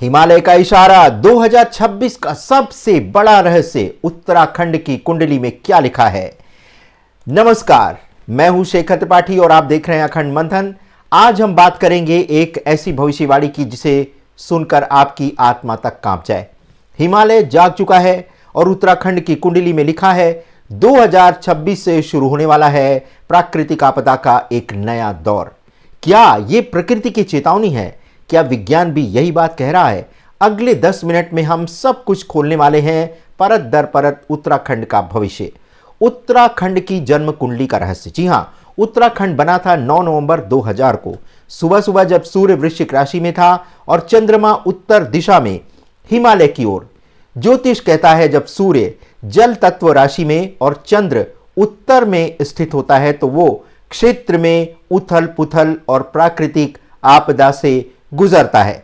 हिमालय का इशारा 2026 का सबसे बड़ा रहस्य, उत्तराखंड की कुंडली में क्या लिखा है। नमस्कार, मैं हूं शेखर त्रिपाठी और आप देख रहे हैं अखंड मंथन। आज हम बात करेंगे एक ऐसी भविष्यवाणी की जिसे सुनकर आपकी आत्मा तक कांप जाए। हिमालय जाग चुका है और उत्तराखंड की कुंडली में लिखा है 2026 से शुरू होने वाला है प्राकृतिक आपदा का एक नया दौर। क्या यह प्रकृति की चेतावनी है? क्या विज्ञान भी यही बात कह रहा है? अगले 10 मिनट में हम सब कुछ खोलने वाले हैं, परत दर परत उत्तराखंड का भविष्य, उत्तराखंड की जन्म कुंडली का रहस्य। जी हां, उत्तराखंड बना था 9 नवंबर 2000 को, सुबह सुबह जब सूर्य वृश्चिक राशि में था और चंद्रमा उत्तर दिशा में हिमालय की ओर। ज्योतिष कहता है जब सूर्य जल तत्व राशि में और चंद्र उत्तर में स्थित होता है तो वो क्षेत्र में उथल पुथल और प्राकृतिक आपदा से गुजरता है।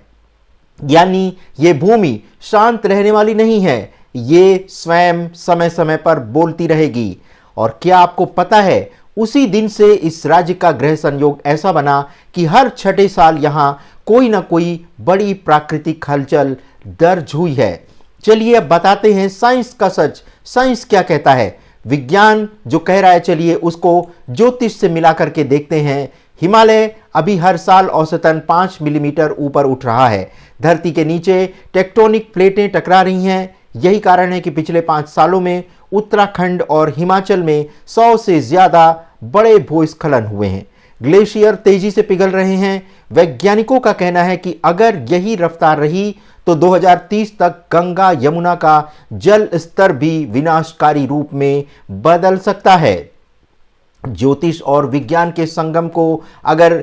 यानी ये भूमि शांत रहने वाली नहीं है, ये स्वयं समय समय पर बोलती रहेगी। और क्या आपको पता है, उसी दिन से इस राज्य का ग्रह संयोग ऐसा बना कि हर छठे साल यहां कोई ना कोई बड़ी प्राकृतिक हलचल दर्ज हुई है। चलिए अब बताते हैं साइंस का सच। साइंस क्या कहता है, विज्ञान जो कह रहा है, चलिए उसको ज्योतिष से मिला करके देखते हैं। हिमालय अभी हर साल औसतन 5 मिलीमीटर ऊपर उठ रहा है। धरती के नीचे टेक्टोनिक प्लेटें टकरा रही हैं। यही कारण है कि पिछले 5 सालों में उत्तराखंड और हिमाचल में 100 से ज्यादा बड़े भूस्खलन हुए हैं। ग्लेशियर तेजी से पिघल रहे हैं। वैज्ञानिकों का कहना है कि अगर यही रफ्तार रही तो 2030 तक गंगा यमुना का जल स्तर भी विनाशकारी रूप में बदल सकता है। ज्योतिष और विज्ञान के संगम को अगर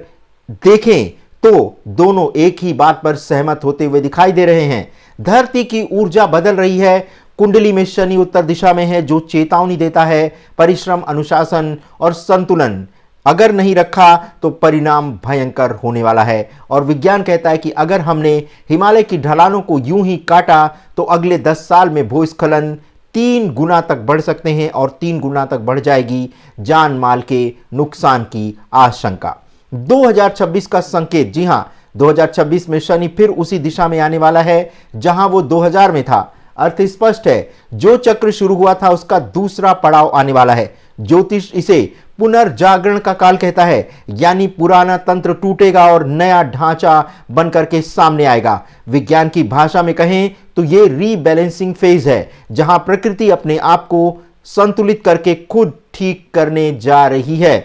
देखें तो दोनों एक ही बात पर सहमत होते हुए दिखाई दे रहे हैं। धरती की ऊर्जा बदल रही है। कुंडली में शनि उत्तर दिशा में है जो चेतावनी देता है परिश्रम, अनुशासन और संतुलन अगर नहीं रखा तो परिणाम भयंकर होने वाला है। और विज्ञान कहता है कि अगर हमने हिमालय की ढलानों को यूं ही काटा तो अगले 10 साल में भूस्खलन 3 गुना तक बढ़ सकते हैं और 3 गुना तक बढ़ जाएगी जान माल के नुकसान की आशंका। 2026 का संकेत, जी हां, 2026 में शनि फिर उसी दिशा में आने वाला है जहां वो 2000 में था। अर्थ स्पष्ट है, जो चक्र शुरू हुआ था उसका दूसरा पड़ाव आने वाला है। ज्योतिष इसे पुनर्जागरण का काल कहता है, यानी पुराना तंत्र टूटेगा और नया ढांचा बनकर के सामने आएगा। विज्ञान की भाषा में कहें तो यह रीबैलेंसिंग फेज है जहां प्रकृति अपने आप को संतुलित करके खुद ठीक करने जा रही है।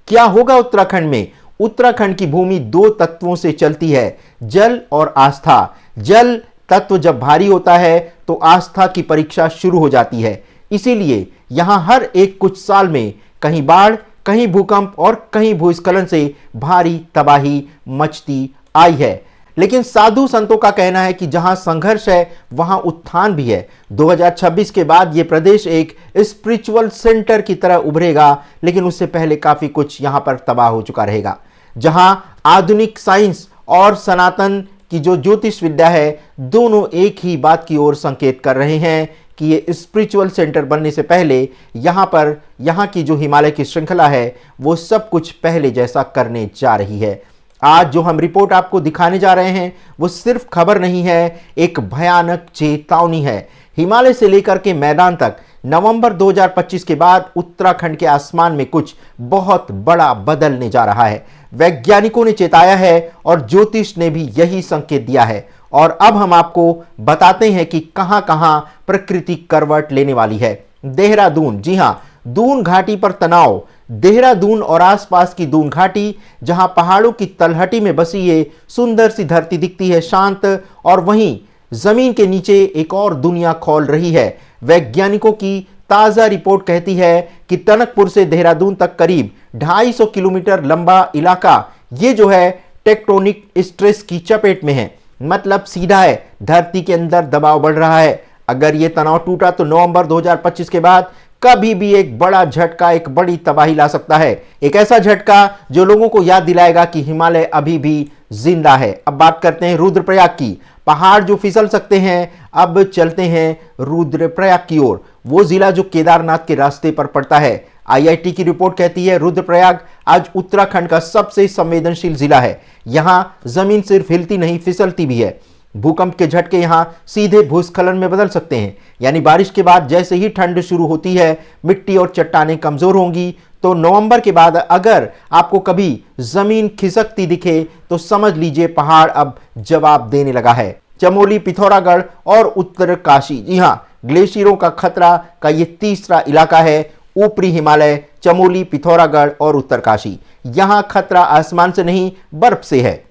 क्या होगा उत्तराखंड में? उत्तराखंड की भूमि 2 तत्वों से चलती है, जल और आस्था। जल तत्व जब भारी होता है तो आस्था की परीक्षा शुरू हो जाती है। इसीलिए यहां हर एक कुछ साल में कहीं बाढ़, कहीं भूकंप और कहीं भूस्खलन से भारी तबाही मचती आई है। लेकिन साधु संतों का कहना है कि जहां संघर्ष है वहां उत्थान भी है। 2026 के बाद यह प्रदेश एक स्पिरिचुअल सेंटर की तरह उभरेगा, लेकिन उससे पहले काफी कुछ यहां पर तबाह हो चुका रहेगा। जहां आधुनिक साइंस और सनातन की जो ज्योतिष विद्या है, दोनों एक ही बात की ओर संकेत कर रहे हैं कि ये स्पिरिचुअल सेंटर बनने से पहले यहाँ की जो हिमालय की श्रृंखला है वो सब कुछ पहले जैसा करने जा रही है। आज जो हम रिपोर्ट आपको दिखाने जा रहे हैं वो सिर्फ खबर नहीं है, एक भयानक चेतावनी है। हिमालय से लेकर के मैदान तक नवंबर 2025 के बाद उत्तराखंड के आसमान में कुछ बहुत बड़ा बदलने जा रहा है। वैज्ञानिकों ने चेताया है और ज्योतिष ने भी यही संकेत दिया है। और अब हम आपको बताते हैं कि कहां कहां प्रकृति करवट लेने वाली है। देहरादून, जी हां, दून घाटी पर तनाव। देहरादून और आसपास की दून घाटी, जहां पहाड़ों की तलहटी में बसी ये सुंदर सी धरती दिखती है शांत, और वहीं जमीन के नीचे एक और दुनिया खोल रही है। वैज्ञानिकों की ताजा रिपोर्ट कहती है कि टनकपुर से देहरादून तक करीब 250 किलोमीटर लंबा इलाका ये जो है टेक्टोनिक स्ट्रेस की चपेट में है। मतलब सीधा है, धरती के अंदर दबाव बढ़ रहा है। अगर यह तनाव टूटा तो नवंबर 2025 के बाद कभी भी एक बड़ा झटका, एक बड़ी तबाही ला सकता है। एक ऐसा झटका जो लोगों को याद दिलाएगा कि हिमालय अभी भी जिंदा है। अब बात करते हैं रुद्रप्रयाग की। पहाड़ जो फिसल सकते हैं, अब चलते हैं रुद्रप्रयाग की ओर, वो जिला जो केदारनाथ के रास्ते पर पड़ता है। आईआईटी की रिपोर्ट कहती है रुद्रप्रयाग आज उत्तराखंड का सबसे संवेदनशील जिला है। यहां जमीन सिर्फ हिलती नहीं, फिसलती भी है। भूकंप के झटके यहां सीधे भूस्खलन में बदल सकते हैं, यानी बारिश के बाद जैसे ही ठंड शुरू होती है मिट्टी और चट्टानें कमजोर होंगी। तो नवंबर के बाद अगर आपको कभी जमीन खिसकती दिखे तो समझ लीजिए पहाड़ अब जवाब देने लगा है। चमोली, पिथौरागढ़ और उत्तरकाशी, जी हां, ग्लेशियरों का खतरा का ये तीसरा इलाका है। ऊपरी हिमालय, चमोली, पिथौरागढ़ और उत्तरकाशी, यहां खतरा आसमान से नहीं बर्फ से है।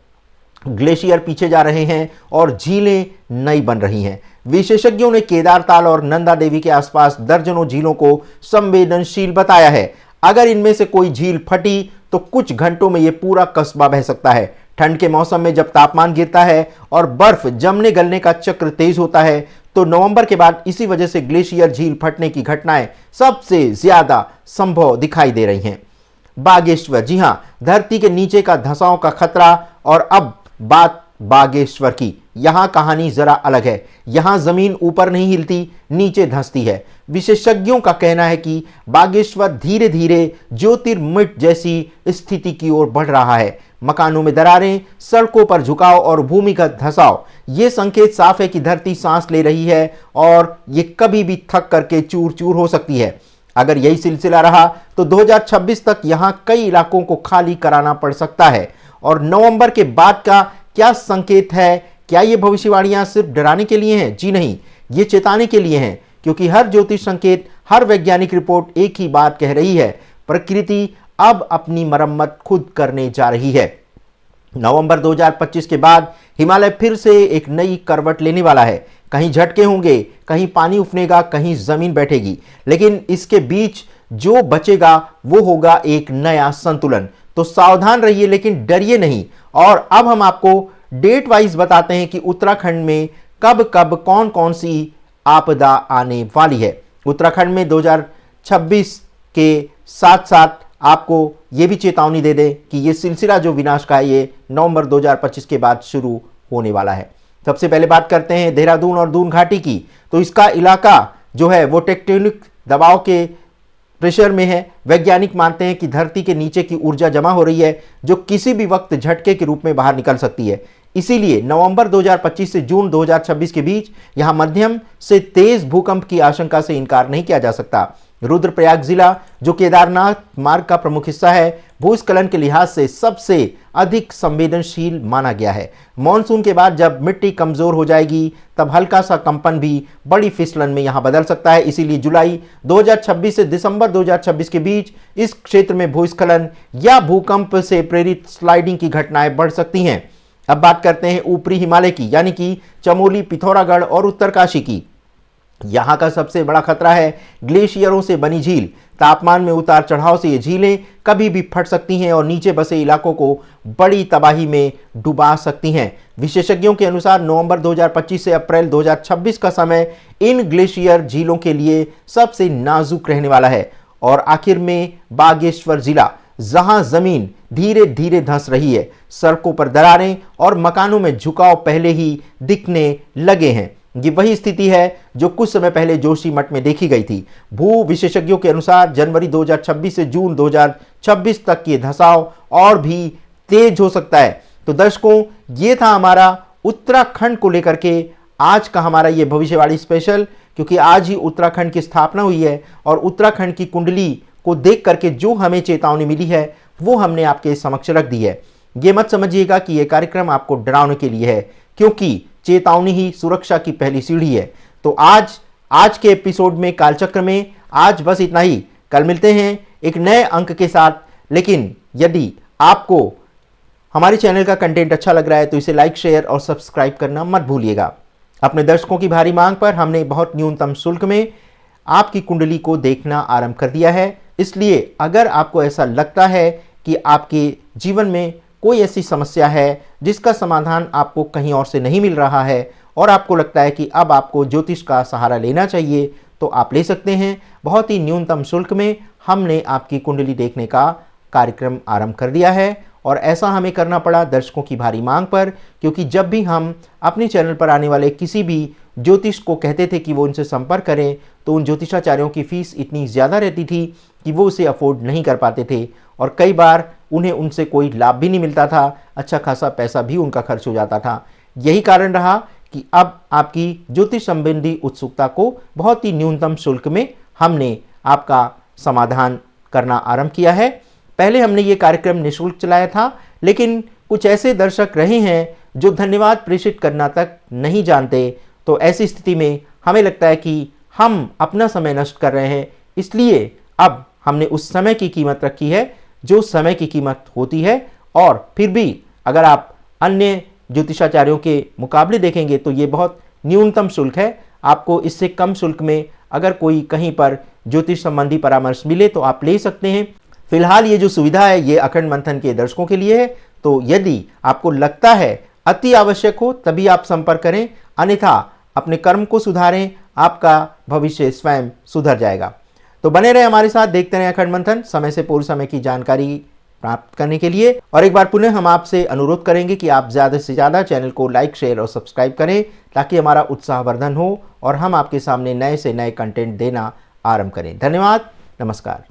ग्लेशियर पीछे जा रहे हैं और झीलें नई बन रही हैं। विशेषज्ञों ने केदारताल और नंदा देवी के आसपास दर्जनों झीलों को संवेदनशील बताया है। अगर इनमें से कोई झील फटी तो कुछ घंटों में यह पूरा कस्बा बह सकता है। ठंड के मौसम में जब तापमान गिरता है और बर्फ जमने गलने का चक्र तेज होता है तो नवंबर के बाद इसी वजह से ग्लेशियर झील फटने की घटनाएं सबसे ज्यादा संभव दिखाई दे रही हैं। बागेश्वर, जी हां, धरती के नीचे का धंसाव का खतरा। और अब बात बागेश्वर की। यहां कहानी जरा अलग है। यहां जमीन ऊपर नहीं हिलती, नीचे धंसती है। विशेषज्ञों का कहना है कि बागेश्वर धीरे धीरे ज्योतिर्मठ जैसी स्थिति की ओर बढ़ रहा है। मकानों में दरारें, सड़कों पर झुकाव और भूमिगत धंसाव, ये संकेत साफ है कि धरती सांस ले रही है और ये कभी भी थक करके चूर चूर हो सकती है। अगर यही सिलसिला रहा तो 2026 तक यहां कई इलाकों को खाली कराना पड़ सकता है। और नवंबर के बाद का क्या संकेत है? क्या ये भविष्यवाणियां सिर्फ डराने के लिए हैं? जी नहीं, ये चेताने के लिए हैं, क्योंकि हर ज्योतिष संकेत, हर वैज्ञानिक रिपोर्ट एक ही बात कह रही है, प्रकृति अब अपनी मरम्मत खुद करने जा रही है। नवंबर 2025 के बाद हिमालय फिर से एक नई करवट लेने वाला है। कहीं झटके होंगे, कहीं पानी उफनेगा, कहीं जमीन बैठेगी, लेकिन इसके बीच जो बचेगा वो होगा एक नया संतुलन। तो सावधान रहिए लेकिन डरिए नहीं। और अब हम आपको डेट वाइज बताते हैं कि उत्तराखंड में कब कब कौन कौन सी आपदा आने वाली है। उत्तराखंड में 2026 के साथ साथ आपको ये भी चेतावनी दे दें कि ये सिलसिला जो विनाश का है ये नवंबर 2025 के बाद शुरू होने वाला है। सबसे पहले बात करते हैं देहरादून और दून घाटी की। तो इसका इलाका जो है वो टेक्टोनिक दबाव के प्रेशर में है। वैज्ञानिक मानते हैं कि धरती के नीचे की ऊर्जा जमा हो रही है जो किसी भी वक्त झटके के रूप में बाहर निकल सकती है। इसीलिए नवंबर 2025 से जून 2026 के बीच यहां मध्यम से तेज भूकंप की आशंका से इनकार नहीं किया जा सकता। रुद्रप्रयाग जिला जो केदारनाथ मार्ग का प्रमुख हिस्सा है, भूस्खलन के लिहाज से सबसे अधिक संवेदनशील माना गया है। मॉनसून के बाद जब मिट्टी कमजोर हो जाएगी तब हल्का सा कंपन भी बड़ी फिसलन में यहां बदल सकता है। इसीलिए जुलाई 2026 से दिसंबर 2026 के बीच इस क्षेत्र में भूस्खलन या भूकंप से प्रेरित स्लाइडिंग की घटनाएं बढ़ सकती हैं। अब बात करते हैं ऊपरी हिमालय की, यानी कि चमोली, पिथौरागढ़ और उत्तरकाशी की। यहां का सबसे बड़ा खतरा है ग्लेशियरों से बनी झील। तापमान में उतार चढ़ाव से ये झीलें कभी भी फट सकती हैं और नीचे बसे इलाकों को बड़ी तबाही में डुबा सकती हैं। विशेषज्ञों के अनुसार नवंबर 2025 से अप्रैल 2026 का समय इन ग्लेशियर झीलों के लिए सबसे नाजुक रहने वाला है। और आखिर में बागेश्वर जिला, जहां जमीन धीरे धीरे धंस रही है, सड़कों पर दरारें और मकानों में झुकाव पहले ही दिखने लगे हैं। ये वही स्थिति है जो कुछ समय पहले जोशीमठ में देखी गई थी। भू विशेषज्ञों के अनुसार जनवरी 2026 से जून 2026 तक ये धंसाव और भी तेज हो सकता है। तो दर्शकों, ये था हमारा उत्तराखंड को लेकर के आज का हमारा ये भविष्यवाणी स्पेशल, क्योंकि आज ही उत्तराखंड की स्थापना हुई है और उत्तराखंड की कुंडली को देख करके जो हमें चेतावनी मिली है वो हमने आपके समक्ष रख दी है। ये मत समझिएगा कि ये कार्यक्रम आपको डराने के लिए है, क्योंकि चेतावनी ही सुरक्षा की पहली सीढ़ी है। तो आज के एपिसोड में कालचक्र में आज बस इतना ही। कल मिलते हैं एक नए अंक के साथ। लेकिन यदि आपको हमारे चैनल का कंटेंट अच्छा लग रहा है तो इसे लाइक, शेयर और सब्सक्राइब करना मत भूलिएगा। अपने दर्शकों की भारी मांग पर हमने बहुत न्यूनतम शुल्क में आपकी कुंडली को देखना आरंभ कर दिया है। इसलिए अगर आपको ऐसा लगता है कि आपके जीवन में कोई ऐसी समस्या है जिसका समाधान आपको कहीं और से नहीं मिल रहा है और आपको लगता है कि अब आपको ज्योतिष का सहारा लेना चाहिए, तो आप ले सकते हैं। बहुत ही न्यूनतम शुल्क में हमने आपकी कुंडली देखने का कार्यक्रम आरंभ कर दिया है। और ऐसा हमें करना पड़ा दर्शकों की भारी मांग पर, क्योंकि जब भी हम अपने चैनल पर आने वाले किसी भी ज्योतिष को कहते थे कि वो उनसे संपर्क करें तो उन ज्योतिषाचार्यों की फीस इतनी ज़्यादा रहती थी कि वो उसे अफोर्ड नहीं कर पाते थे और कई बार उन्हें उनसे कोई लाभ भी नहीं मिलता था, अच्छा खासा पैसा भी उनका खर्च हो जाता था। यही कारण रहा कि अब आपकी ज्योतिष संबंधी उत्सुकता को बहुत ही न्यूनतम शुल्क में हमने आपका समाधान करना आरंभ किया है। पहले हमने ये कार्यक्रम निःशुल्क चलाया था, लेकिन कुछ ऐसे दर्शक रहे हैं जो धन्यवाद प्रेषित करना तक नहीं जानते। तो ऐसी स्थिति में हमें लगता है कि हम अपना समय नष्ट कर रहे हैं, इसलिए अब हमने उस समय की कीमत रखी है जो समय की कीमत होती है। और फिर भी अगर आप अन्य ज्योतिषाचार्यों के मुकाबले देखेंगे तो ये बहुत न्यूनतम शुल्क है। आपको इससे कम शुल्क में अगर कोई कहीं पर ज्योतिष संबंधी परामर्श मिले तो आप ले सकते हैं। फिलहाल ये जो सुविधा है ये अखंड मंथन के दर्शकों के लिए है। तो यदि आपको लगता है अति आवश्यक हो तभी आप संपर्क करें, अन्यथा अपने कर्म को सुधारें, आपका भविष्य स्वयं सुधर जाएगा। तो बने रहे हमारे साथ, देखते रहें अखंड मंथन, समय से पूर्व समय की जानकारी प्राप्त करने के लिए। और एक बार पुनः हम आपसे अनुरोध करेंगे कि आप ज़्यादा से ज़्यादा चैनल को लाइक, शेयर और सब्सक्राइब करें ताकि हमारा उत्साहवर्धन हो और हम आपके सामने नए से नए कंटेंट देना आरंभ करें। धन्यवाद, नमस्कार।